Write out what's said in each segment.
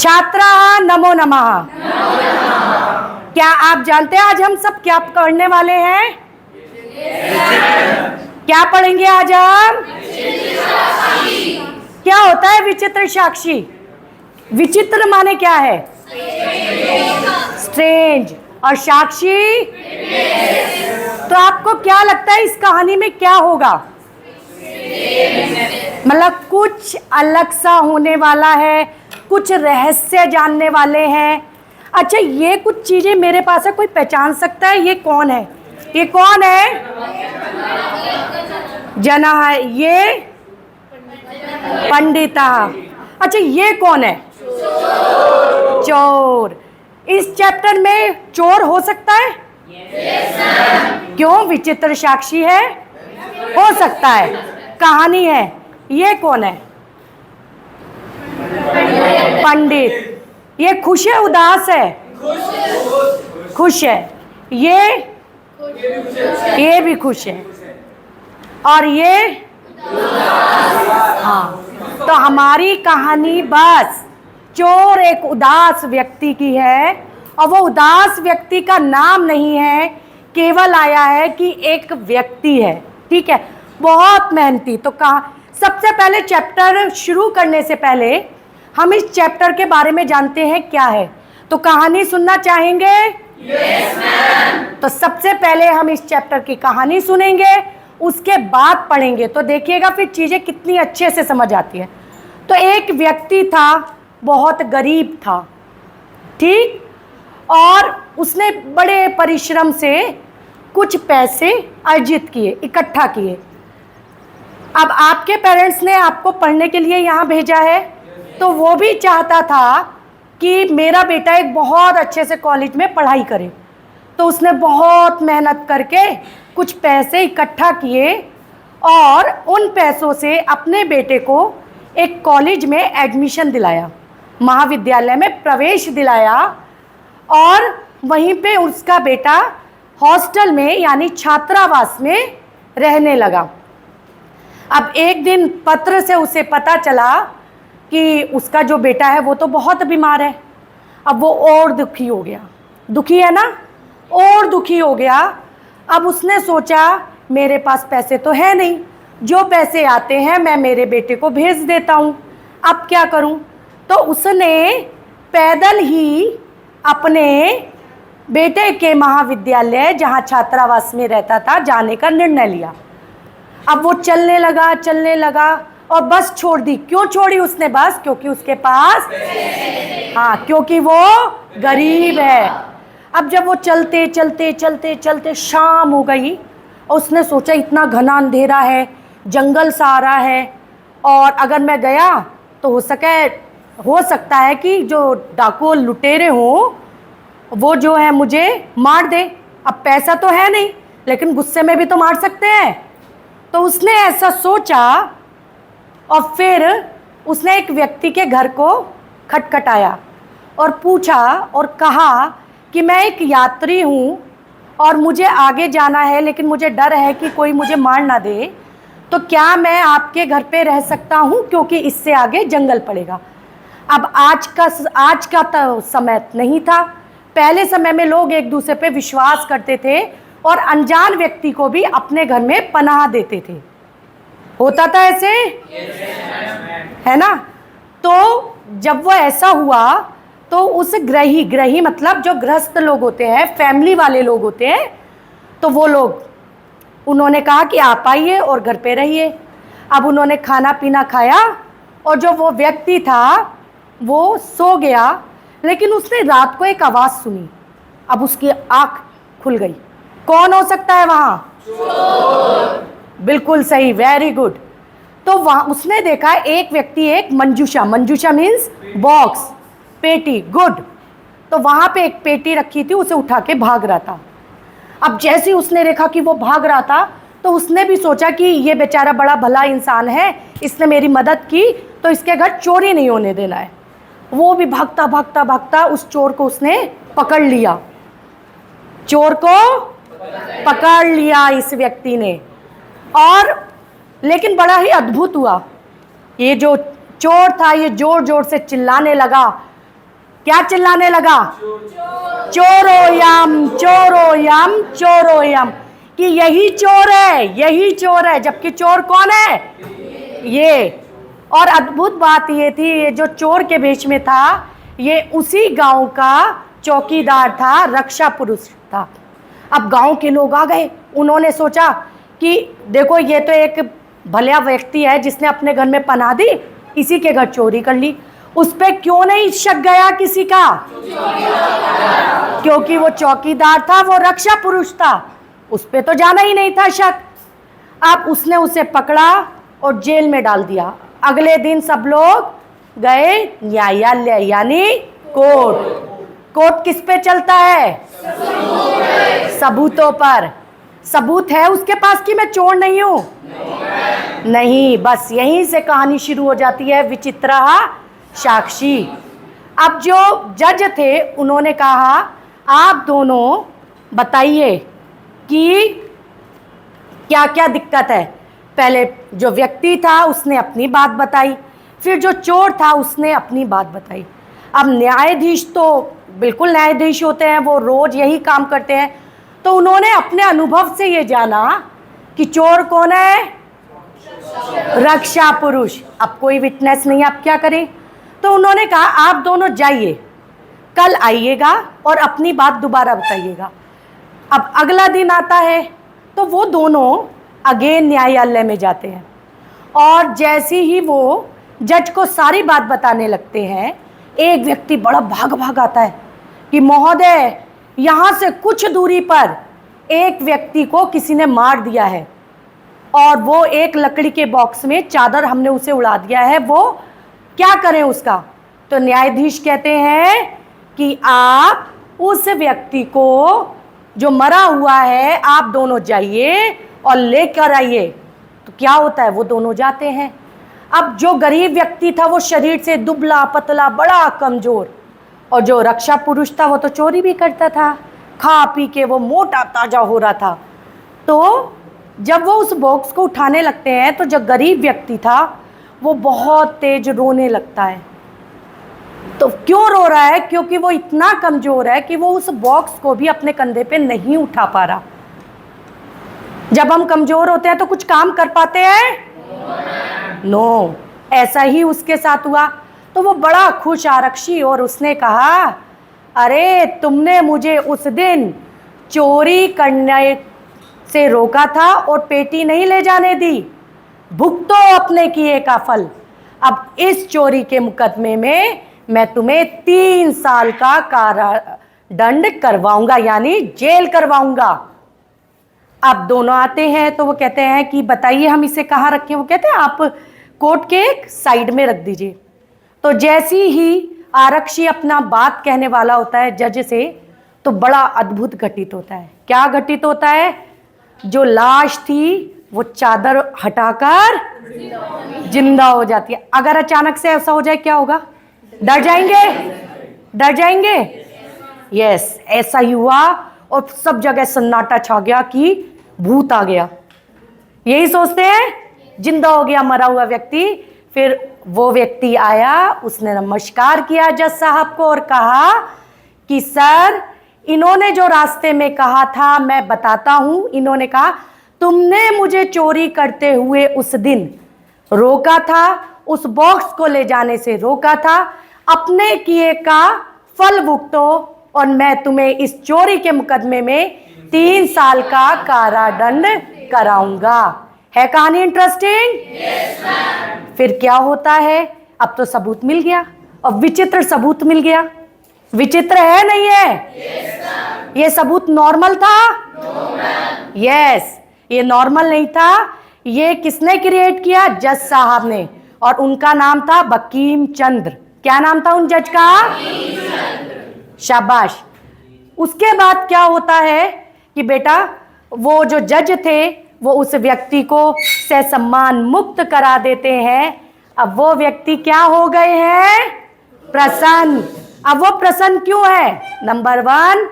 छात्रा नमो नमः। क्या आप जानते हैं आज हम सब क्या पढ़ने वाले हैं? क्या पढ़ेंगे आज हम? क्या होता है विचित्र साक्षी? विचित्र माने क्या है? स्ट्रेंज। और साक्षी? तो आपको क्या लगता है इस कहानी में क्या होगा? मतलब कुछ अलग सा होने वाला है, कुछ रहस्य जानने वाले हैं। अच्छा, ये कुछ चीजें मेरे पास है, कोई पहचान सकता है ये कौन है? ये कौन है? जना है। ये पंडिता। अच्छा, ये कौन है? चोर। इस चैप्टर में चोर हो सकता है? क्यों? विचित्र साक्षी है, हो सकता है। कहानी है। ये कौन है? पंडित। ये खुश है उदास है? खुश है। ये भी खुश है। और ये? हाँ। तो हमारी कहानी बस चोर एक उदास व्यक्ति की है, और वो उदास व्यक्ति का नाम नहीं है, केवल आया है कि एक व्यक्ति है। ठीक है, बहुत मेहनती। तो कहा सबसे पहले चैप्टर शुरू करने से पहले हम इस चैप्टर के बारे में जानते हैं क्या है। तो कहानी सुनना चाहेंगे? Yes ma'am. तो सबसे पहले हम इस चैप्टर की कहानी सुनेंगे, उसके बाद पढ़ेंगे। तो देखिएगा फिर चीजें कितनी अच्छे से समझ आती है। तो एक व्यक्ति था, बहुत गरीब था, ठीक, और उसने बड़े परिश्रम से कुछ पैसे अर्जित किए, इकट्ठा किए। अब आपके पेरेंट्स ने आपको पढ़ने के लिए यहाँ भेजा है, तो वो भी चाहता था कि मेरा बेटा एक बहुत अच्छे से कॉलेज में पढ़ाई करे। तो उसने बहुत मेहनत करके कुछ पैसे इकट्ठा किए और उन पैसों से अपने बेटे को एक कॉलेज में एडमिशन दिलाया, महाविद्यालय में प्रवेश दिलाया, और वहीं पे उसका बेटा हॉस्टल में यानी छात्रावास में रहने लगा। अब एक दिन पत्र से उसे पता चला कि उसका जो बेटा है वो तो बहुत बीमार है। अब वो और दुखी हो गया, दुखी है ना, और दुखी हो गया। अब उसने सोचा मेरे पास पैसे तो है नहीं, जो पैसे आते हैं मैं मेरे बेटे को भेज देता हूँ, अब क्या करूँ? तो उसने पैदल ही अपने बेटे के महाविद्यालय जहाँ छात्रावास में रहता था जाने का निर्णय लिया। अब वो चलने लगा और बस छोड़ दी। क्यों छोड़ी उसने बस? क्योंकि उसके पास, हाँ, क्योंकि वो गरीब है। अब जब वो चलते चलते शाम हो गई, और उसने सोचा इतना घना अंधेरा है, जंगल सा आ रहा है, और अगर मैं गया तो हो सकता है कि जो डाकू लुटेरे हों वो जो है मुझे मार दे। अब पैसा तो है नहीं, लेकिन गुस्से में भी तो मार सकते हैं। तो उसने ऐसा सोचा, और फिर उसने एक व्यक्ति के घर को खटखटाया और पूछा और कहा कि मैं एक यात्री हूँ और मुझे आगे जाना है, लेकिन मुझे डर है कि कोई मुझे मार ना दे, तो क्या मैं आपके घर पे रह सकता हूँ, क्योंकि इससे आगे जंगल पड़ेगा। अब आज का तो समय नहीं था। पहले समय में लोग एक दूसरे पे विश्वास करते थे और अनजान व्यक्ति को भी अपने घर में पनाह देते थे। होता था ऐसे, है ना? तो जब वो ऐसा हुआ तो उस ग्रही मतलब जो गृहस्थ लोग होते हैं, फैमिली वाले लोग होते हैं, तो वो लोग, उन्होंने कहा कि आप आइए और घर पे रहिए। अब उन्होंने खाना पीना खाया, और जो वो व्यक्ति था वो सो गया, लेकिन उसने रात को एक आवाज़ सुनी। अब उसकी आँख खुल गई। कौन हो सकता है वहाँ? चोर। बिल्कुल सही, वेरी गुड। तो वहाँ उसने देखा एक व्यक्ति, एक मंजूषा मीन्स बॉक्स, पेटी, गुड। तो वहाँ पे एक पेटी रखी थी, उसे उठा के भाग रहा था। अब जैसे ही उसने देखा कि वो भाग रहा था, तो उसने भी सोचा कि ये बेचारा बड़ा भला इंसान है, इसने मेरी मदद की, तो इसके घर चोरी नहीं होने देना है। वो भी भागता उस चोर को उसने पकड़ लिया। चोर को पकड़ लिया इस व्यक्ति ने। और लेकिन बड़ा ही अद्भुत हुआ, ये जो चोर था ये जोर जोर से चिल्लाने लगा, क्या चिल्लाने लगा? चोरोयम चोरोयम चोरोयम, कि यही चोर है, यही चोर है, जबकि चोर कौन है? ये। और अद्भुत बात ये थी, ये जो चोर के भेष में था, ये उसी गांव का चौकीदार था, रक्षा पुरुष था। अब गांव के लोग आ गए, उन्होंने सोचा कि देखो ये तो एक भला व्यक्ति है जिसने अपने घर में पनाह दी, इसी के घर चोरी कर ली। उस पे क्यों नहीं शक गया किसी का? क्योंकि वो चौकीदार था, वो रक्षा पुरुष था, उस पे तो जाना ही नहीं था शक। अब उसने उसे पकड़ा और जेल में डाल दिया। अगले दिन सब लोग गए न्यायालय, यानी कोर्ट। कोर्ट किस पे चलता है? सबूतों पर। सबूत है उसके पास कि मैं चोर नहीं हूं? नहीं, बस यहीं से कहानी शुरू हो जाती है, विचित्र साक्षी। अब जो जज थे उन्होंने कहा, आप दोनों बताइए कि क्या क्या दिक्कत है। पहले जो व्यक्ति था उसने अपनी बात बताई, फिर जो चोर था उसने अपनी बात बताई। अब न्यायाधीश तो बिल्कुल न्यायाधीश होते हैं, वो रोज यही काम करते हैं, तो उन्होंने अपने अनुभव से ये जाना कि चोर कौन है? रक्षा पुरुष। अब कोई विटनेस नहीं, आप क्या करें? तो उन्होंने कहा आप दोनों जाइए, कल आइएगा और अपनी बात दोबारा बताइएगा। अब अगला दिन आता है तो वो दोनों अगेन न्यायालय में जाते हैं, और जैसे ही वो जज को सारी बात बताने लगते हैं, एक व्यक्ति बड़ा भाग भाग आता है कि महोदय, यहाँ से कुछ दूरी पर एक व्यक्ति को किसी ने मार दिया है, और वो एक लकड़ी के बॉक्स में चादर हमने उसे उड़ा दिया है, वो क्या करें उसका? तो न्यायाधीश कहते हैं कि आप उस व्यक्ति को जो मरा हुआ है, आप दोनों जाइए और लेकर आइए। तो क्या होता है, वो दोनों जाते हैं। अब जो गरीब व्यक्ति था वो शरीर से दुबला पतला, बड़ा कमजोर, और जो रक्षा पुरुष था वो तो चोरी भी करता था, खा पी के वो मोटा ताजा हो रहा था। तो जब वो उस बॉक्स को उठाने लगते हैं तो जो गरीब व्यक्ति था वो बहुत तेज रोने लगता है। तो क्यों रो रहा है? क्योंकि वो इतना कमजोर है कि वो उस बॉक्स को भी अपने कंधे पे नहीं उठा पा रहा। जब हम कमजोर होते हैं तो कुछ काम कर पाते हैं? नो। ऐसा ही उसके साथ हुआ। तो वो बड़ा खुश आरक्षी, और उसने कहा, अरे तुमने मुझे उस दिन चोरी करने से रोका था और पेटी नहीं ले जाने दी, भुगतो अपने किए का फल। अब इस चोरी के मुकदमे में मैं तुम्हें 3 साल का कारादंड करवाऊंगा, यानी जेल करवाऊंगा। अब दोनों आते हैं तो वो कहते हैं कि बताइए हम इसे कहाँ रखें? वो कहते हैं आप कोर्ट के एक साइड में रख दीजिए। तो जैसी ही आरक्षी अपना बात कहने वाला होता है जज से, तो बड़ा अद्भुत घटित होता है। क्या घटित होता है? जो लाश थी वो चादर हटाकर जिंदा हो जाती है। अगर अचानक से ऐसा हो जाए क्या होगा? डर जाएंगे? डर जाएंगे? यस, ऐसा ही हुआ, और सब जगह सन्नाटा छा गया कि भूत आ गया। यही सोचते हैं, जिंदा हो गया मरा हुआ व्यक्ति। फिर वो व्यक्ति आया, उसने नमस्कार किया जज साहब को और कहा कि सर, इन्होंने जो रास्ते में कहा था मैं बताता हूं। इन्होंने कहा तुमने मुझे चोरी करते हुए उस दिन रोका था, उस बॉक्स को ले जाने से रोका था, अपने किए का फल भुगतो, और मैं तुम्हें इस चोरी के मुकदमे में 3 साल का कारादंड कराऊंगा। है कहानी इंटरेस्टिंग? yes, फिर क्या होता है? अब तो सबूत मिल गया, और विचित्र सबूत मिल गया। विचित्र है नहीं है? yes, ये सबूत नॉर्मल था? यस, ये नॉर्मल नहीं था। ये किसने क्रिएट किया? जज साहब ने, और उनका नाम था बकीम चंद्र। क्या नाम था उन जज का? शाबाश। उसके बाद क्या होता है कि बेटा, वो जो जज थे वो उस व्यक्ति को ससम्मान मुक्त करा देते हैं। अब वो व्यक्ति क्या हो गए हैं? प्रसन्न। अब वो प्रसन्न क्यों है? नंबर 1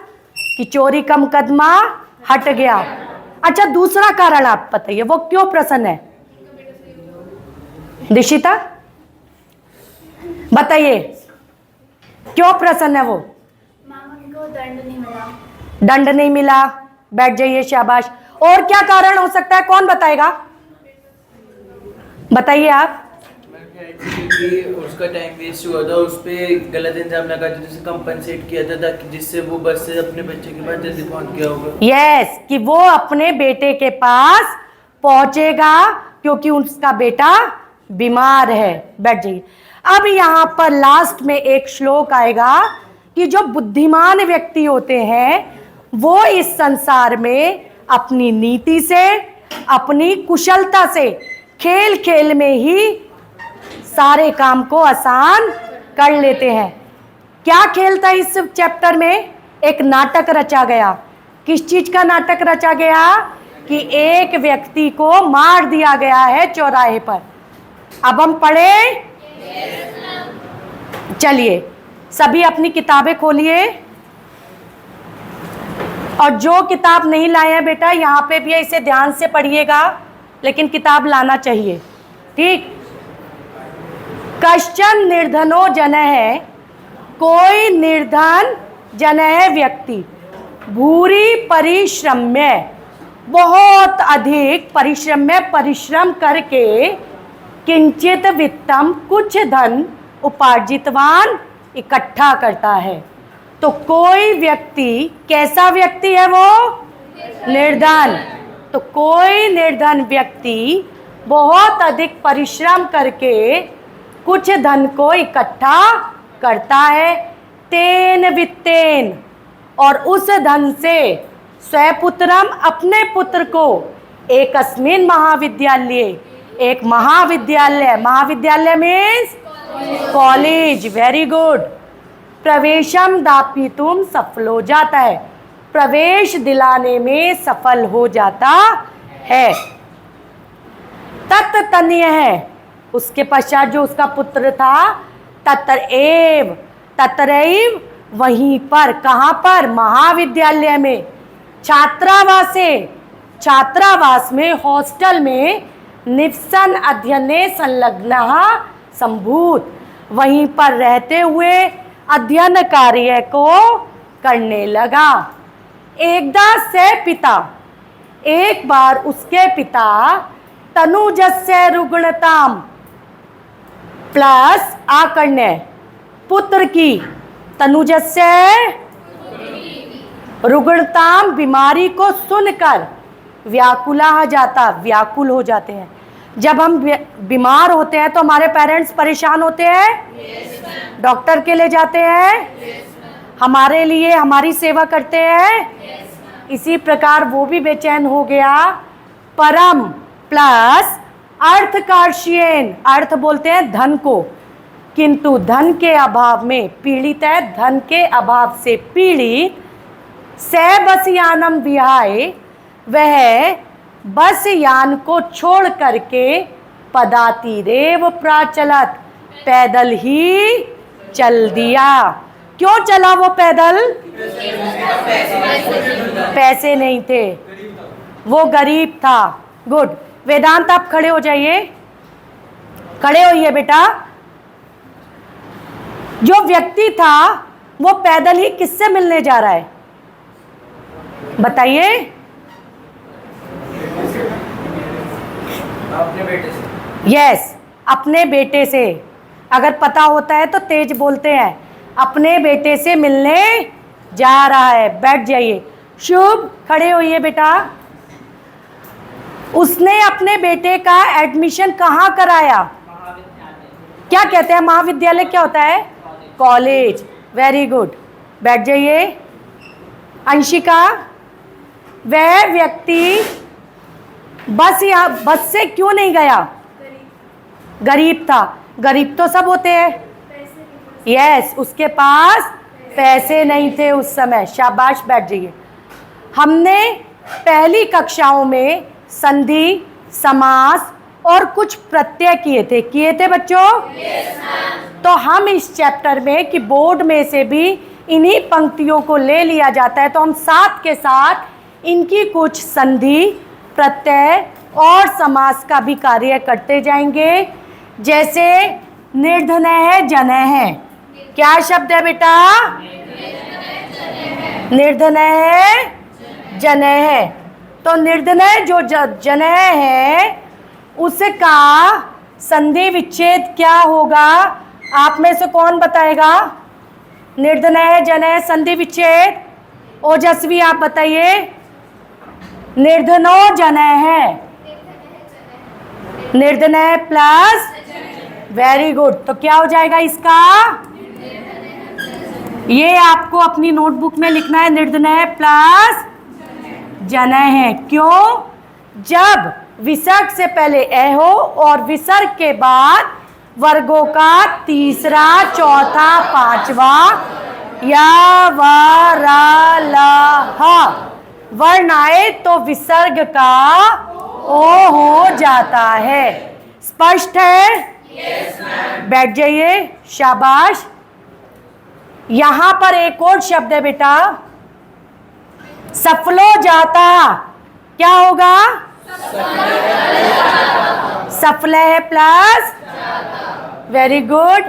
कि चोरी का मुकदमा हट गया। अच्छा, दूसरा कारण आप बताइए, वो क्यों प्रसन्न है? दिशिता बताइए। क्यों प्रसन्न है वो? मैम उनको दंड नहीं मिला। दंड नहीं मिला, बैठ जाइए, शाबाश। और क्या कारण हो सकता है, कौन बताएगा? बताइए आप। क्योंकि उसका टाइम वेस्ट हुआ था, उस पर गलत इंजाम लगा था, जिसे कंपनसेट किया था ताकि जिससे वो बस से अपने बच्चे के पास जल्दी पहुंच गया होगा। यस, कि वो अपने बेटे के पास पहुंचेगा क्योंकि उसका बेटा बीमार है। बैठ जाइए। अब यहाँ पर लास्ट में एक श्लोक आएगा कि जो बुद्धिमान व्यक्ति होते हैं वो इस संसार में अपनी नीति से, अपनी कुशलता से, खेल खेल में ही सारे काम को आसान कर लेते हैं। क्या खेल था इस चैप्टर में? एक नाटक रचा गया। किस चीज का नाटक रचा गया? कि एक व्यक्ति को मार दिया गया है चौराहे पर। अब हम पढ़े? चलिए सभी अपनी किताबें खोलिए, और जो किताब नहीं लाए हैं बेटा यहाँ पे भी है, इसे ध्यान से पढ़िएगा, लेकिन किताब लाना चाहिए, ठीक। कश्चन निर्धनो जनः, कोई निर्धन जनः व्यक्ति, भूरी परिश्रम्य, बहुत अधिक परिश्रम्य, परिश्रम करके, किंचित वित्तम, कुछ धन, उपार्जितवान, इकट्ठा करता है। तो कोई व्यक्ति, कैसा व्यक्ति है वो? निर्धन। तो कोई निर्धन व्यक्ति बहुत अधिक परिश्रम करके कुछ धन को इकट्ठा करता है। तेन वित्तेन, और उस धन से स्वपुत्रम, अपने पुत्र को, एकस्मिन महाविद्यालय, एक महाविद्यालय, महाविद्यालय मीन्स कॉलेज, वेरी गुड, प्रवेशम दापितुम, सफल हो जाता है, प्रवेश दिलाने में सफल हो जाता है। तत्तन्य है, उसके पश्चात जो उसका पुत्र था, तत्रैव, तत्रैव, वहीं पर, कहाँ पर? महाविद्यालय में, छात्रावासे, छात्रावास में, हॉस्टल में, निवसन अध्ययने संलग्न संभूत, वहीं पर रहते हुए अध्ययन कार्य को करने लगा। एकदा से पिता, एक बार उसके पिता, तनुजस्य रुग्णताम, प्लस आकर्ण्य, पुत्र की, तनुजस्य रुग्णताम, बीमारी को सुनकर, व्याकुला जाता, व्याकुल हो जाते हैं। जब हम बीमार होते हैं तो हमारे पेरेंट्स परेशान होते हैं, डॉक्टर के लिए जाते हैं, हमारे लिए, हमारी सेवा करते हैं। इसी प्रकार वो भी बेचैन हो गया। परम प्लस अर्थकार्षियन, अर्थ बोलते हैं धन को, किंतु धन के अभाव में पीड़ित है, धन के अभाव से पीड़ित। से बस यानम विहाय, वह बस यान को छोड़ करके, पदातिरेव प्राचलत, पैदल ही चल दिया। क्यों चला वो पैदल? पैसे नहीं थे, वो गरीब था। गुड। वेदांत आप खड़े हो जाइए, खड़े होइए बेटा। जो व्यक्ति था वो पैदल ही किससे मिलने जा रहा है? बताइए। अपने बेटे से। यस, अपने बेटे से। अगर पता होता है तो तेज बोलते हैं। अपने बेटे से मिलने जा रहा है। बैठ जाइए। शुभ, खड़े होइए बेटा। उसने अपने बेटे का एडमिशन कहाँ कराया? क्या कहते हैं? महाविद्यालय क्या होता है? कॉलेज। वेरी गुड, बैठ जाइए। अंशिका, वह व्यक्ति बस से क्यों नहीं गया? गरीब था। गरीब तो सब होते हैं। यस, उसके पास पैसे नहीं थे उस समय। शाबाश, बैठ जाइए। हमने पहली कक्षाओं में संधि, समास और कुछ प्रत्यय किए थे बच्चों? तो हम इस चैप्टर में कि बोर्ड में से भी इन्हीं पंक्तियों को ले लिया जाता है, तो हम साथ के साथ इनकी कुछ संधि, प्रत्यय और समास का भी कार्य करते जाएंगे। जैसे निर्धन है, जन है, क्या शब्द है बेटा? निर्धनय जनय। तो निर्धनय जो जनय है उसका संधि विच्छेद क्या होगा? आप में से कौन बताएगा? निर्धनय जनय संधि विच्छेद। ओजस्वी आप बताइए। निर्धनो जनय है। निर्धनय प्लस, वेरी गुड। तो क्या हो जाएगा इसका? ये आपको अपनी नोटबुक में लिखना है, निर्धनय प्लस जनय है। क्यों? जब विसर्ग से पहले ए हो और विसर्ग के बाद वर्गों का तीसरा, चौथा, पांचवा या व र ल ह वर्ण आए तो विसर्ग का ओ हो जाता है। स्पष्ट है? बैठ जाइए, शाबाश। यहां पर एक और शब्द है बेटा, सफलो जाता। क्या होगा? सफल है प्लस, वेरी गुड।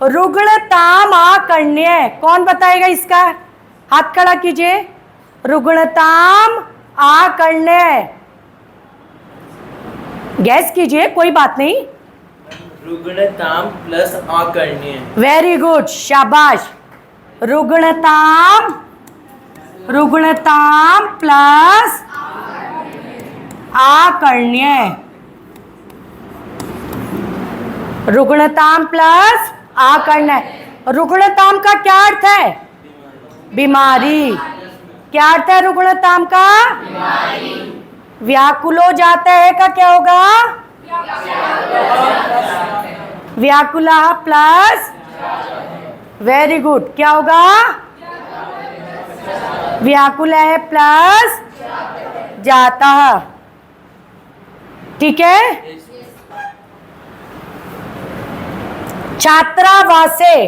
रुग्णताम आकर्ण्य, कौन बताएगा इसका? हाथ खड़ा कीजिए। रुग्णताम आकर्ण्य, गैस कीजिए, कोई बात नहीं। रुग्णताम प्लस आकर्ण्य। वेरी गुड, शाबाश। रुग्णताम, रुग्णताम प्लस आकर्ण्य। रुग्णताम प्लस आकर्ण्य। रुग्णताम का क्या अर्थ है? बीमारी। क्या अर्थ है रुग्णताम का? व्याकुलो जाता है का क्या होगा? व्याकुला प्लस, वेरी गुड। क्या होगा? व्याकुल है प्लस जाता। ठीक है। छात्रावासे,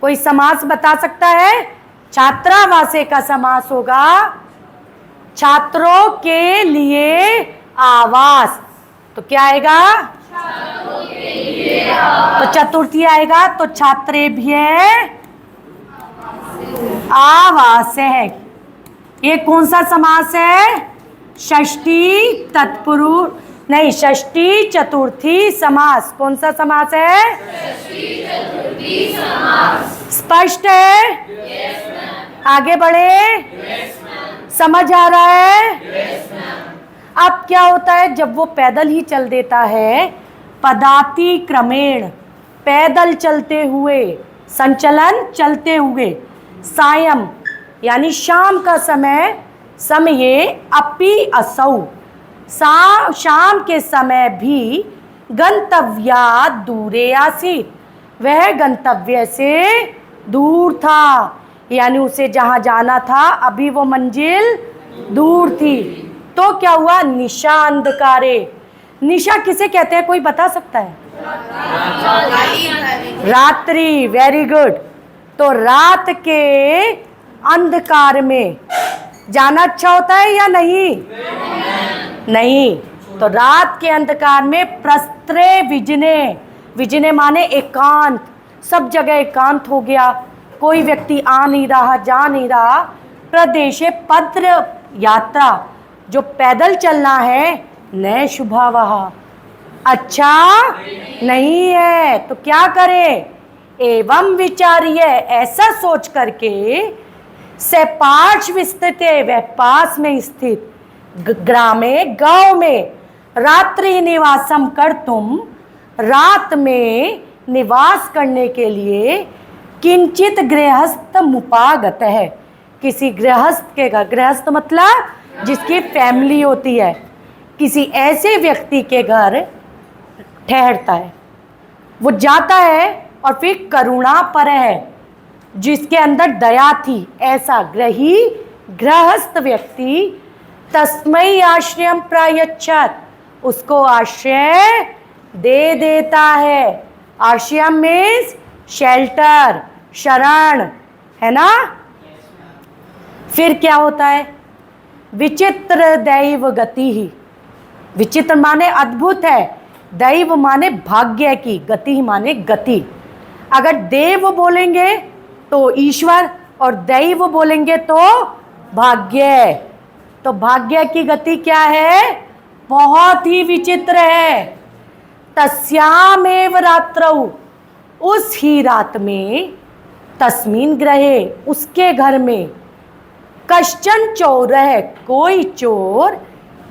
कोई समास बता सकता है? छात्रावासे का समास होगा छात्रों के लिए आवास। तो क्या आएगा? तो चतुर्थी आएगा, तो छात्रेभ्य आवास है। ये कौन सा समास है? षष्ठी तत्पुरुष, नहीं, षष्ठी चतुर्थी समास। कौन सा समास है? स्पष्ट है? आगे बढ़े। समझ आ रहा है? अब क्या होता है जब वो पैदल ही चल देता है? पदाति क्रमेण, पैदल चलते हुए, संचलन चलते हुए, सायं यानी शाम का समय अपि असौ, शाम के समय भी गंतव्यात् दूरे आसीत्, वह गंतव्य से दूर था। यानी उसे जहाँ जाना था अभी वो मंजिल दूर थी। तो क्या हुआ? निशा अंधकारे। निशा किसे कहते हैं, कोई बता सकता है? रात्रि, वेरी गुड। तो रात के अंधकार में जाना अच्छा होता है या नहीं? नहीं। तो रात के अंधकार में प्रस्त्रे विजने, विजने माने एकांत, सब जगह एकांत हो गया, कोई व्यक्ति आ नहीं रहा, जा नहीं रहा। प्रदेशे पत्र यात्रा, जो पैदल चलना है, न शुभावह, अच्छा नहीं है। तो क्या करें? एवं विचार्य, ऐसा सोच करके, से पार्श्व स्थित, वह पास में स्थित, ग्रामे, गांव में, रात्रि निवासम कर, तुम रात में निवास करने के लिए किंचित गृहस्थ मुपागत है, किसी गृहस्थ के घर, गृहस्थ मतलब जिसकी फैमिली होती है, किसी ऐसे व्यक्ति के घर ठहरता है। वो जाता है और फिर करुणा पर है, जिसके अंदर दया थी, ऐसा गृहस्थ व्यक्ति तस्मै आश्रयम प्रायच्छत, उसको आश्रय दे देता है। आश्रयम मीन्स शेल्टर, शरण, है ना। फिर क्या होता है? विचित्र दैव गति ही, विचित्र माने अद्भुत है, दैव माने भाग्य की, गति माने गति। अगर देव बोलेंगे तो ईश्वर, और दैव बोलेंगे तो भाग्य। तो भाग्य की गति क्या है? बहुत ही विचित्र है। तस्यामेव रात्रौ, उस ही रात में, तस्मिन् ग्रहे, उसके घर में, कश्चन चोरः, कोई चोर,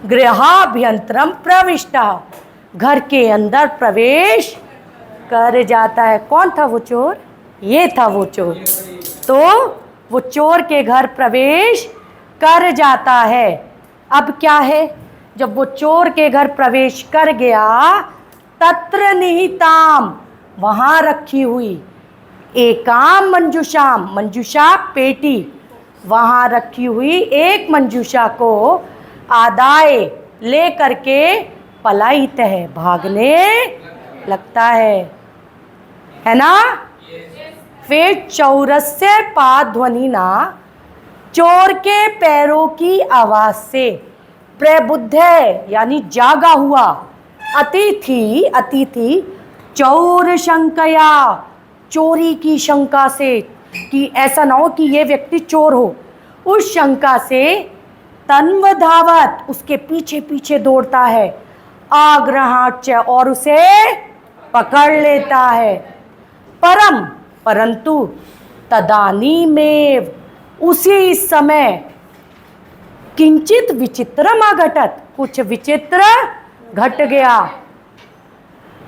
गृहाभ्यंतरम प्रविष्टा, घर के अंदर प्रवेश कर जाता है। कौन था वो चोर? ये था वो चोर। तो वो चोर के घर प्रवेश कर जाता है। अब क्या है? जब वो चोर के घर प्रवेश कर गया, तत्र निहिताम, वहाँ रखी हुई, एकाम मंजुषाम, मंजुषा पेटी, वहाँ रखी हुई एक मंजुषा को आदाय ले करके पलायित है, भागने लगता है ना? फिर चौरस्य पाध्वनि ना, चोर के पैरों की आवाज से, प्रबुद्ध यानी जागा हुआ, अतिथि चौर शंकया, चोरी की शंका से, कि ऐसा ना हो कि ये व्यक्ति चोर हो, उस शंका से तन्व धावत, उसके पीछे पीछे दौड़ता है, आग्रहाच, और उसे पकड़ लेता है। परंतु तदानीमेव, उसी समय, किंचित विचित्रम अघटत, कुछ विचित्र घट गया।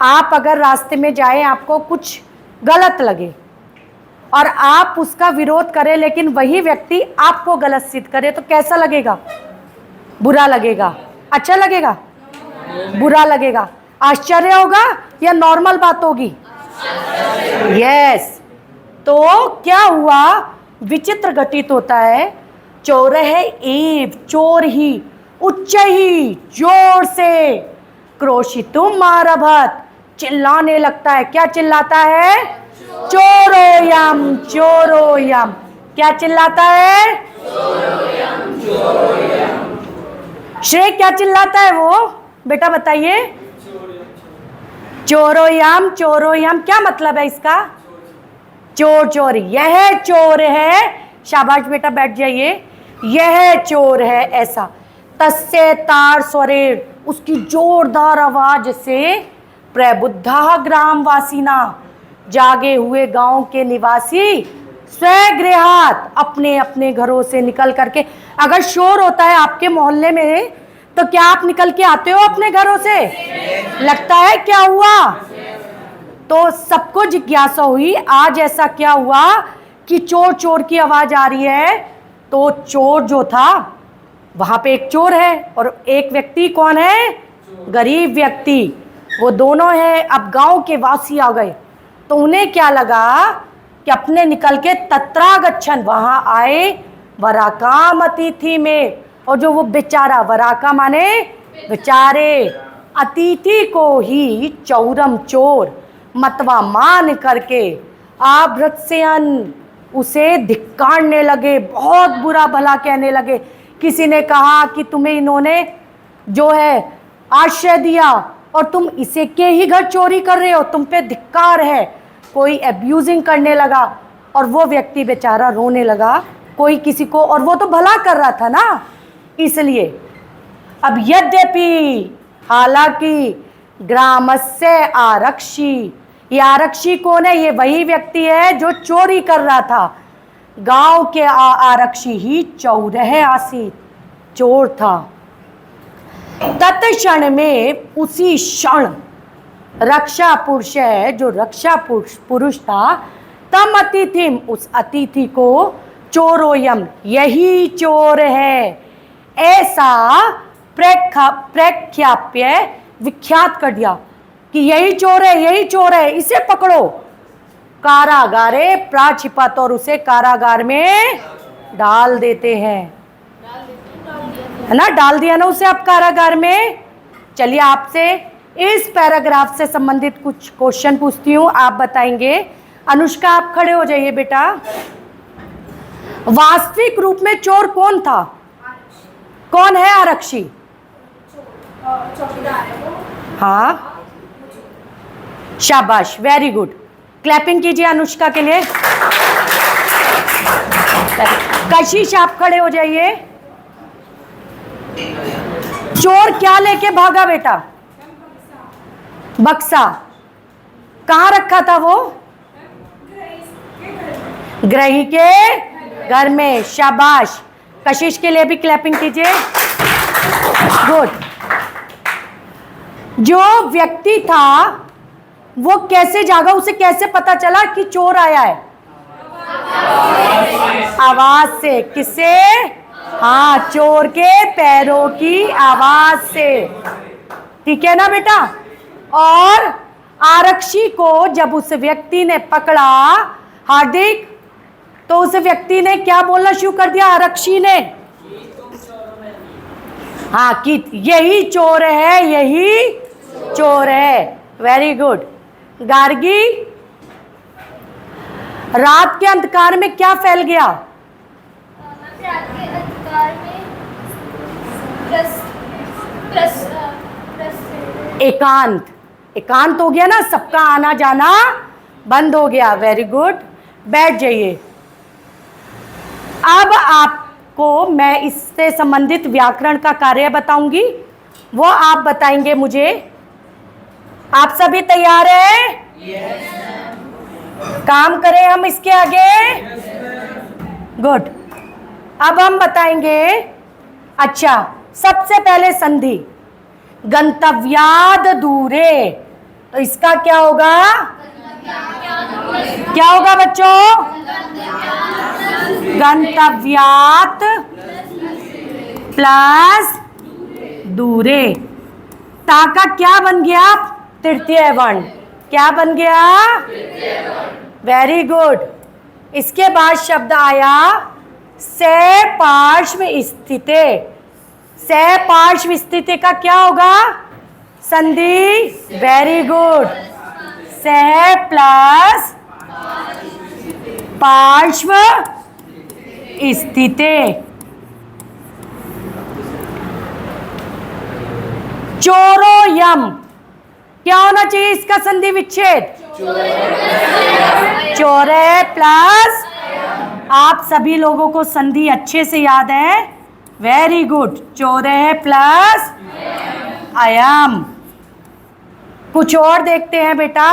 आप अगर रास्ते में जाएं, आपको कुछ गलत लगे और आप उसका विरोध करें, लेकिन वही व्यक्ति आपको गलत सिद्ध करे, तो कैसा लगेगा? बुरा लगेगा। अच्छा लगेगा? बुरा लगेगा। आश्चर्य होगा या नॉर्मल बात होगी? यस। तो क्या हुआ? विचित्र घटित होता है। चोर है एव, चोर ही, उच्च ही, जोर से, क्रोशितुम आरभत, चिल्लाने लगता है। क्या चिल्लाता है? चोरोयम चोरोयम। क्या चिल्लाता है? श्रेय क्या चिल्लाता है वो? बेटा बताइए। चोरोयम चोरोयम, क्या मतलब है इसका? चोर चोर, यह चोर है। शाबाश बेटा, बैठ जाइए। यह चोर है, ऐसा। तस्य तार स्वरेर, उसकी जोरदार आवाज से, प्रबुद्धा ग्रामवासीना, जागे हुए गांव के निवासी, स्वगृहात, अपने अपने घरों से निकल करके। अगर शोर होता है आपके मोहल्ले में, तो क्या आप निकल के आते हो अपने घरों से? लगता है क्या हुआ? तो सबको जिज्ञासा हुई, आज ऐसा क्या हुआ कि चोर चोर की आवाज आ रही है? तो चोर जो था, वहां पे एक चोर है और एक व्यक्ति, कौन है? गरीब व्यक्ति। वो दोनों हैं। अब गांव के वासी आ गए, तो उन्हें क्या लगा कि अपने निकल के तत्रागच्छन, वहां आए, वराकाम अतिथि में। और जो वो बेचारा, वराका माने बेचारे, अतिथि को ही चौरम, चोर, मतवा मान करके, आभृत्स्यन, उसे धिक्कारने लगे, बहुत बुरा भला कहने लगे। किसी ने कहा कि तुम्हें इन्होंने जो है आश्रय दिया और तुम इसे के ही घर चोरी कर रहे हो, तुम पे धिक्कार है। कोई एब्यूजिंग करने लगा और वो व्यक्ति बेचारा रोने लगा। कोई किसी को, और वो तो भला कर रहा था ना, इसलिए। अब यद्यपि, हालांकि, ग्रामस्य आरक्षी, ये आरक्षी कौन है? ये वही व्यक्ति है जो चोरी कर रहा था। गांव के आरक्षी ही चौरह आसीत, चोर था। तत्क्षण में, उसी क्षण, रक्षा पुरुष है, जो रक्षा पुरुष था, तम अतिथिम, उस अतिथि को, चोरोयम, यही चोर है, ऐसा प्रख्याप्य, विख्यात कर दिया कि यही चोर है, यही चोर है, इसे पकड़ो। कारागारे प्राक्षिपत, और उसे कारागार में डाल देते हैं, है ना? डाल दिया ना उसे आप कारागार में। चलिए आपसे इस पैराग्राफ से संबंधित कुछ क्वेश्चन पूछती हूँ, आप बताएंगे। अनुष्का, आप खड़े हो जाइए बेटा। वास्तविक रूप में चोर कौन था? कौन है आरक्षी? चौकीदार है वो। हाँ, शाबाश, वेरी गुड। क्लैपिंग कीजिए अनुष्का के लिए। कशिश आप खड़े हो जाइए। चोर क्या लेके भागा बेटा? बक्सा। कहाँ रखा था वो? ग्रही के घर में। शाबाश। कशिश के लिए भी क्लैपिंग कीजिए। गुड। जो व्यक्ति था वो कैसे जागा? उसे कैसे पता चला कि चोर आया है? आवाज से। किससे? हाँ, चोर के पैरों की आवाज से। ठीक है ना बेटा? और आरक्षी को जब उस व्यक्ति ने पकड़ा, हार्दिक, तो उस व्यक्ति ने क्या बोलना शुरू कर दिया? आरक्षी ने, हाँ, कि यही चोर है, यही चोर है। Very good. गार्गी, रात के अंधकार में क्या फैल गया? रात के अंधकार में एकांत। एकांत हो गया ना, सबका आना जाना बंद हो गया। Very good. बैठ जाइए। अब आपको मैं इससे संबंधित व्याकरण का कार्य बताऊंगी, वो आप बताएंगे मुझे। आप सभी तैयार हैं? काम करें हम इसके आगे? गुड। अब हम बताएंगे। अच्छा, सबसे पहले संधि गंतव्याद दूरे, तो इसका क्या होगा? क्या होगा बच्चों? गंतव्यात प्लस दूरे। ता का क्या बन गया? तृतीय वर्ण। क्या बन गया? Very good. इसके बाद शब्द आया से पार्श्व स्थिते। से पार्श्व स्थिति का क्या होगा? संधि। Very good. से प्लस पार्श्व स्थिते। चोरोयम, क्या होना चाहिए इसका संधि विच्छेद? चोरे प्लस, आप सभी लोगों को संधि अच्छे से याद है। Very good. चोरे प्लस अयम। कुछ और देखते हैं बेटा।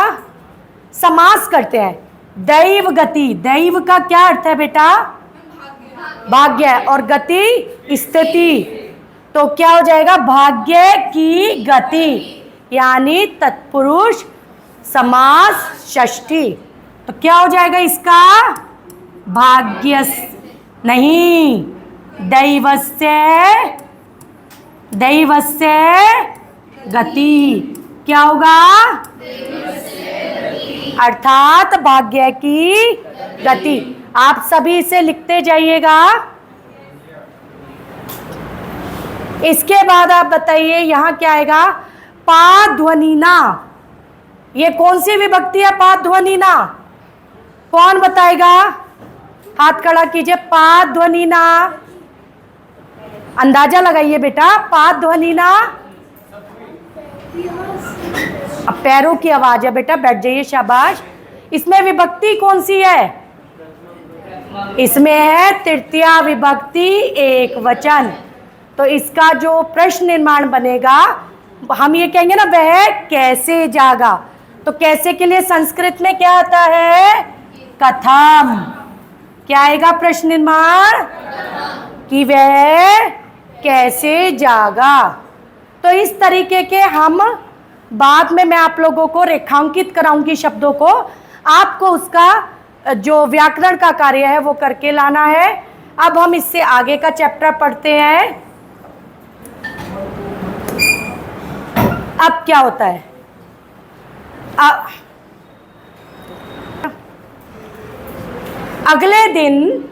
समास करते हैं। दैव गति। दैव का क्या अर्थ है बेटा? भाग्य। और गति स्थिति, तो क्या हो जाएगा? भाग्य की गति, यानी तत्पुरुष समास षष्ठी। तो क्या हो जाएगा इसका? भाग्य नहीं, दैवस्य। दैवस्य गति। क्या होगा? अर्थात भाग्य की गति। आप सभी इसे लिखते जाइएगा। इसके बाद आप बताइए यहां क्या आएगा? पाध्वनिना। ये कौन सी विभक्ति है? पाध्वनिना। कौन बताएगा? हाथ खड़ा कीजिए। पाध्वनिना, अंदाजा लगाइए बेटा। पाध्वनिना, अब पैरों की आवाज है बेटा। बैठ जाइए। शाबाश। इसमें विभक्ति कौन सी है? इसमें है तृतीया विभक्ति एक वचन। तो इसका जो प्रश्न निर्माण बनेगा, हम ये कहेंगे ना, वह कैसे जागा। तो कैसे के लिए संस्कृत में क्या आता है? कथम। क्या आएगा प्रश्न निर्माण? कि वह कैसे जागा। तो इस तरीके के हम बाद में मैं आप लोगों को रेखांकित कराऊंगी शब्दों को। आपको उसका जो व्याकरण का कार्य है वो करके लाना है। अब हम इससे आगे का चैप्टर पढ़ते हैं। अब क्या होता है? अगले दिन,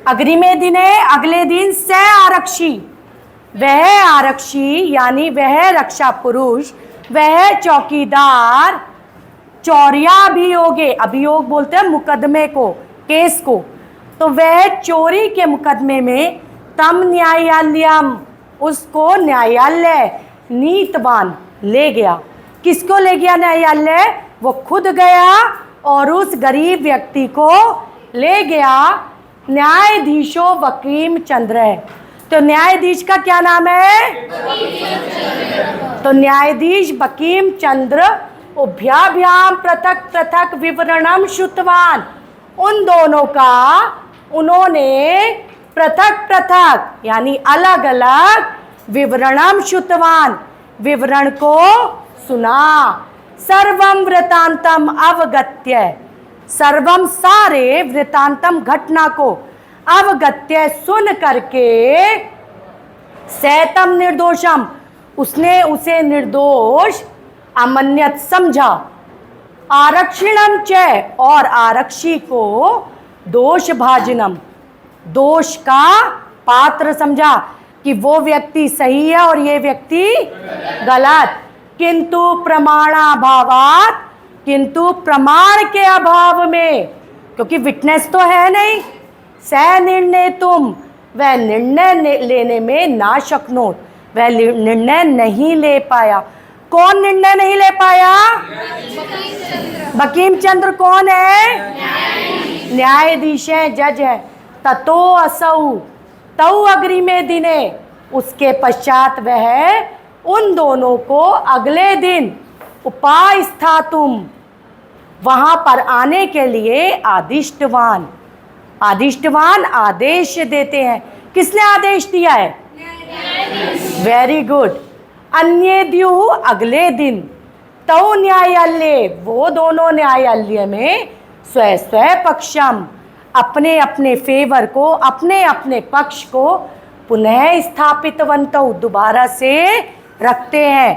अग्रिमे दिने, अगले दिन से आरक्षी, वह आरक्षी यानी वह रक्षा पुरुष, वह चौकीदार, चौर्याभियोगे, अभियोग बोलते हैं मुकदमे को, केस को, तो वह चोरी के मुकदमे में तम न्यायालयम, उसको न्यायालय नीतवान ले गया। किसको ले गया न्यायालय? वो खुद गया और उस गरीब व्यक्ति को ले गया। न्यायाधीशो बकीम चंद्र है। तो न्यायाधीश का क्या नाम है? तो न्यायाधीश बकीम चंद्र उभयाभ्याम पृथक पृथक विवरणम श्रुतवान। उन दोनों का उन्होंने पृथक पृथक यानी अलग अलग विवरणम श्रुतवान विवरण को सुना। सर्वम वृतांतम अवगत्य, सर्वम सारे वृतांतम घटना को अवगत्य सुन करके सैतम निर्दोषम उसने उसे निर्दोष अमन्यत समझा। आरक्षिणम च और आरक्षी को दोष भाजनम दोष का पात्र समझा कि वो व्यक्ति सही है और ये व्यक्ति गलत। किंतु प्रमाणाभावात किंतु प्रमाण के अभाव में, क्योंकि विटनेस तो है नहीं, सह निर्णय तुम वह निर्णय लेने में ना शक्नोत वह निर्णय नहीं ले पाया। कौन निर्णय नहीं ले पाया? बकीम चंद्र कौन है? न्यायाधीश है, जज है। ततो असौ तौ अग्रि में दिने उसके पश्चात वह उन दोनों को अगले दिन उपास्थातुम वहां पर आने के लिए आदिष्टवान आदिष्टवान आदेश देते हैं। किसने आदेश दिया है? Very good. अन्य द्यु अगले दिन तौ न्यायालय वो दोनों न्यायालय में स्व स्व पक्षम अपने अपने फेवर को अपने अपने पक्ष को पुनः स्थापितवन्तौ दोबारा से रखते हैं।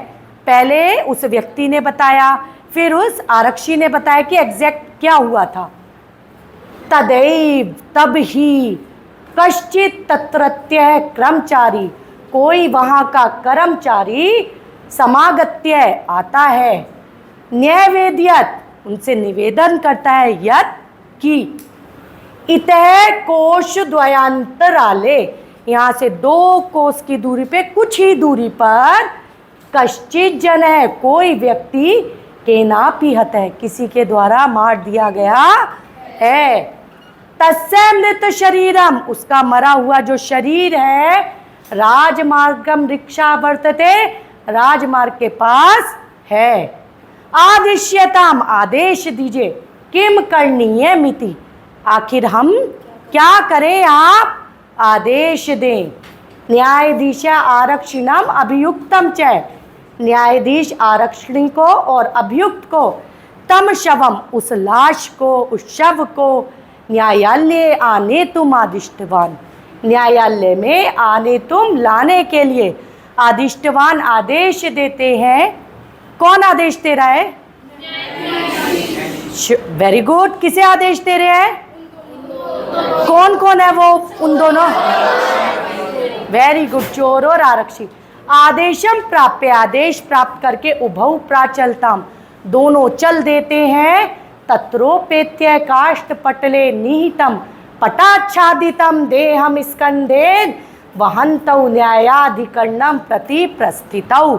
पहले उस व्यक्ति ने बताया, फिर उस आरक्षी ने बताया कि एग्जैक्ट क्या हुआ था। तदैव तब ही कश्चित तत्रत्य कर्मचारी कोई वहाँ का कर्मचारी समागत्य आता है। न्यायवेद्यत उनसे निवेदन करता है यत कि इतः कोश द्वयांतराले यहाँ से 2 कोस की दूरी पे कुछ ही दूरी पर कश्चित जन है कोई व्यक्ति केनापिहत है किसी के द्वारा मार दिया गया है। तस्य मृत शरीरम उसका मरा हुआ जो शरीर है राजमार्गम रिक्षा वर्तते राजमार्ग के पास है। आदिश्यताम आदेश दीजिए किम करणीय मिति आखिर हम क्या करें आप आदेश दें। न्यायाधीश आरक्षिणम अभियुक्तम च न्यायाधीश आरक्षणी को और अभियुक्त को तम शवम उस लाश को उस शव को न्यायालय आने तुम आदिष्टवान न्यायालय में आने तुम लाने के लिए आदिष्टवान आदेश देते हैं। कौन आदेश दे रहा है? Very good. किसे आदेश दे रहे हैं? कौन कौन है वो? उन दोनों। Very good. चोर और आरक्षी। आदेशम प्राप्य आदेश प्राप्त करके उभौ प्राचलताम दोनों चल देते हैं। तत्रोपेत्य काष्ठ पटले निहितम पटाच्छादितम देहम स्कंदेन वहंतौ न्यायाधिकरणम प्रति प्रस्थितौ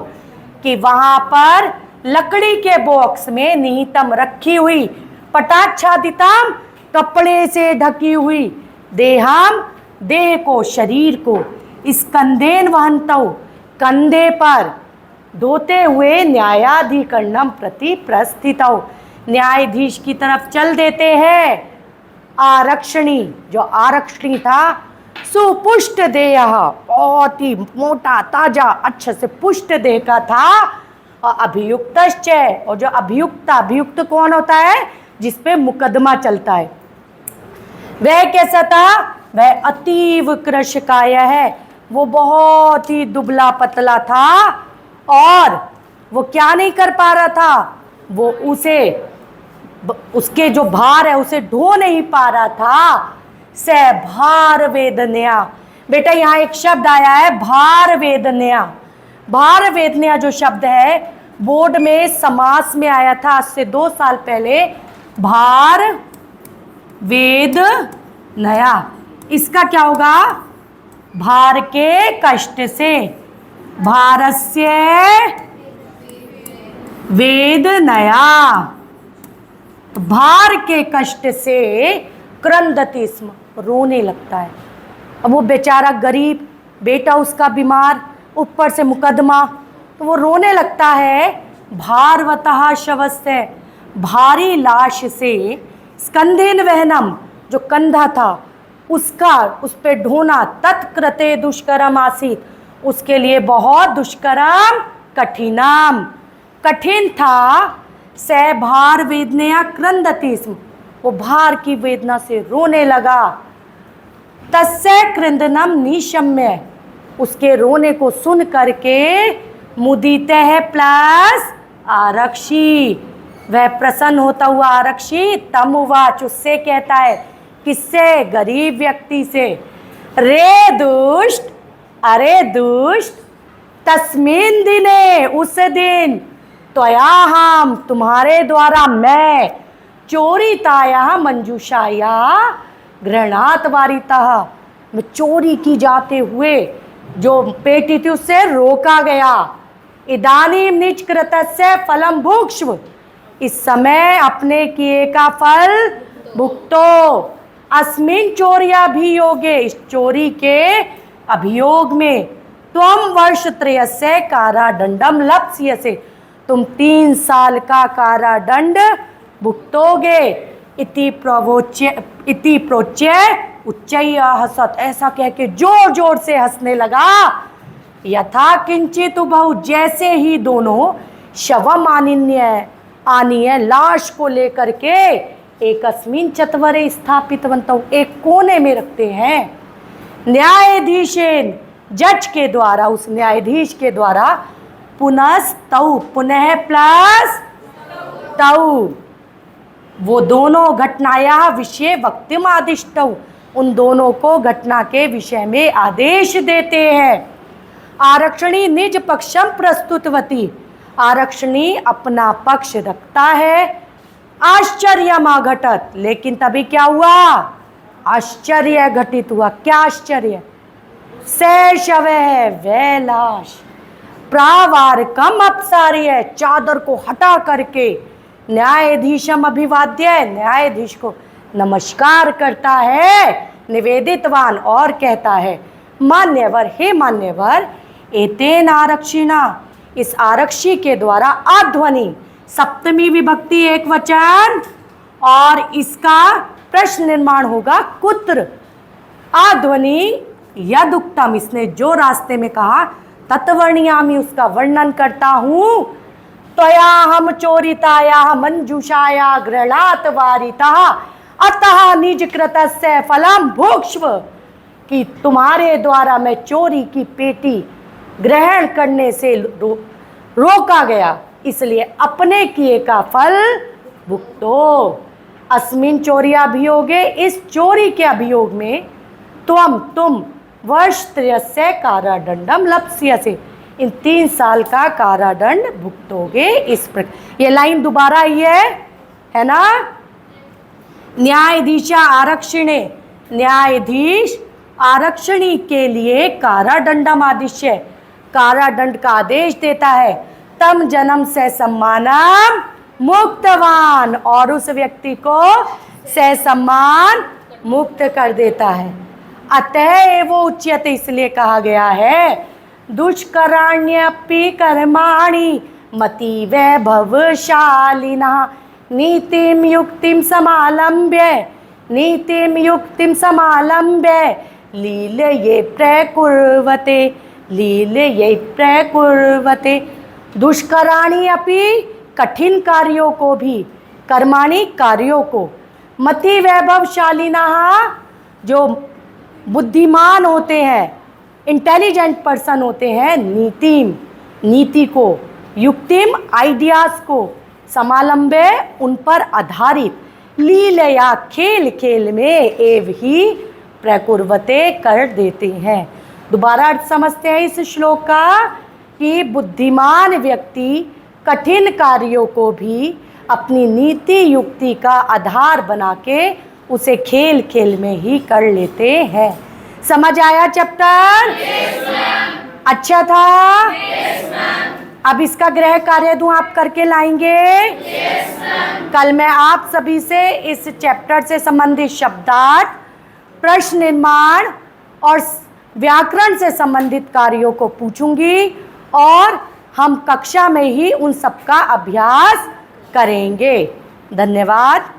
कि वहां पर लकड़ी के बॉक्स में निहितम रखी हुई पटाच्छादितम कपड़े से ढकी हुई देहम देह को शरीर को स्कंदेन वहंतौ कंधे पर धोते हुए न्यायाधिकरणम प्रति प्रस्थितौ न्यायाधीश की तरफ चल देते हैं। आरक्षणी जो आरक्षणी था सुपुष्ट देह बहुत ही मोटा ताजा अच्छे से पुष्ट देह का था। और अभियुक्त और जो अभियुक्त कौन होता है? जिस पे मुकदमा चलता है। वह कैसा था? वह अतीव कृशकाय है। वो बहुत ही दुबला पतला था और वो क्या नहीं कर पा रहा था? वो उसके जो भार है उसे ढो नहीं पा रहा था। से भार वेदनया बेटा यहाँ एक शब्द आया है भार वेदनया। भार वेदनया जो शब्द है बोर्ड में समास में आया था आज से 2 साल पहले। भार वेद नया इसका क्या होगा? भार के कष्ट से भारस्य वेद नया तो भार के कष्ट से क्रंदति स्म, रोने लगता है। अब वो बेचारा गरीब, बेटा उसका बीमार, ऊपर से मुकदमा, तो वो रोने लगता है। भारवतः शवस्य, भारी लाश से, स्कंधेन वहनम, जो कंधा था उसका, उस पे ढोना, तत्कृते दुष्करम आसीत, उसके लिए बहुत दुष्करम, कठिनम, कठिन था। स भार वेदनया क्रंदति स्म, वो भार की वेदना से रोने लगा। तस्य क्रंदनम निशम्य, उसके रोने को सुन करके मुदिते है प्लस आरक्षी, वह प्रसन्न होता हुआ आरक्षी तम उवाच, उससे कहता है, किससे? गरीब व्यक्ति से। रे दुष्ट, अरे दुष्ट, तस्मिन दिने, उस दिन, त्वया हम, तुम्हारे द्वारा मैं, चोरिताया मंजूषाया गृहणात वारितः, मैं चोरी की जाते हुए जो पेटी थी उससे रोका गया। इदानीम निज कृतस्य फलम भुक्ष्व, इस समय अपने किए का फल भुगतो। अस्मिन चोर्याभियोगे, इस चोरी के अभियोग में, त्वम वर्ष त्रयस्य कारादंडम लप्स्यसे, तुम 3 साल का कारादंड भुगतोगे। इति प्रोच्य उच्चैया हसत, ऐसा कह के जोर जोर से हंसने लगा। यथा किंचित उभौ, जैसे ही दोनों शवम आनीय, लाश को लेकर के एकस्मिन चत्वरे स्थापितवन्तौ, एक कोने में रखते हैं। न्यायाधीशेन, जज के द्वारा, उस न्यायाधीश के द्वारा, पुनस्तौ, पुनः प्लस तौ, वो दोनों घटनाया विषय वक्तिम आदिष्टौ, उन दोनों को घटना के विषय में आदेश देते हैं। आरक्षणी निज पक्षम प्रस्तुतवती, आरक्षणी अपना पक्ष रखता है। आश्चर्यमा घटत, लेकिन तभी क्या हुआ? आश्चर्य घटित हुआ। क्या आश्चर्य? से शवः, वह लाश, प्रावारकम अपसार्य, चादर को हटा करके न्यायाधीशम अभिवाद्य, न्यायाधीश को नमस्कार करता है। निवेदितवान, और कहता है, मान्यवर, हे मान्यवर, एतेन आरक्षिणा, इस आरक्षी के द्वारा, अध्वनि, सप्तमी विभक्ति एक वचन, और इसका प्रश्न निर्माण होगा कुत्र। अध्वनि यदुक्तम, इसने जो रास्ते में कहा, तत्वर्णयामि, उसका वर्णन करता हूँ। त्वया हम चोरिताया मंजूषाया गृहणात वारितः, अतः निज कृतस्य फलम भुक्ष्व, कि तुम्हारे द्वारा मैं चोरी की पेटी ग्रहण करने से रोका गया, इसलिए अपने किए का फल भुगतो। अस्मिन चोर्याभियोगे, इस चोरी के अभियोग में, तुम वर्ष त्रयस्य कारादंडम लप्स्यसे, इन 3 साल का कारादंड भुगतोगे। इस प्रकार, ये लाइन दोबारा आई है ना। न्यायाधीशा आरक्षिणे, न्यायाधीश आरक्षणी के लिए कारादंडम आदिश्य, कारादंड का आदेश देता है। तम जन्म से सम्मानम मुक्तवान, और उस व्यक्ति को से सम्मान मुक्त कर देता है। अतः वो उच्यते, इसलिए कहा गया है, दुष्कराण्यपि कर्माणि मति वैभवशालिनः, नीतिम युक्तिम समालंब्य, नीतिम युक्तिम समालंब्य, लीलये प्रकुर्वते, लीलये प्रकुर्वते। दुष्कराणि अपि, कठिन कार्यों को भी, कर्माणि कार्यों को, मति वैभवशालिनः, जो बुद्धिमान होते हैं, इंटेलिजेंट पर्सन होते हैं, नीतिम, नीति को, युक्तिम, आइडियाज को, समालंबे, उन पर आधारित, लीलया, खेल खेल में, एव ही प्रकुर्वते, कर देते हैं। दोबारा अर्थ समझते हैं इस श्लोक का, कि बुद्धिमान व्यक्ति कठिन कार्यों को भी अपनी नीति युक्ति का आधार बना के उसे खेल खेल में ही कर लेते हैं। समझ आया चैप्टर? अच्छा था? अब इसका गृह कार्य दूं, आप करके लाएंगे? कल मैं आप सभी से इस चैप्टर से संबंधित शब्दार्थ, प्रश्न निर्माण और व्याकरण से संबंधित कार्यों को पूछूंगी और हम कक्षा में ही उन सब का अभ्यास करेंगे। धन्यवाद।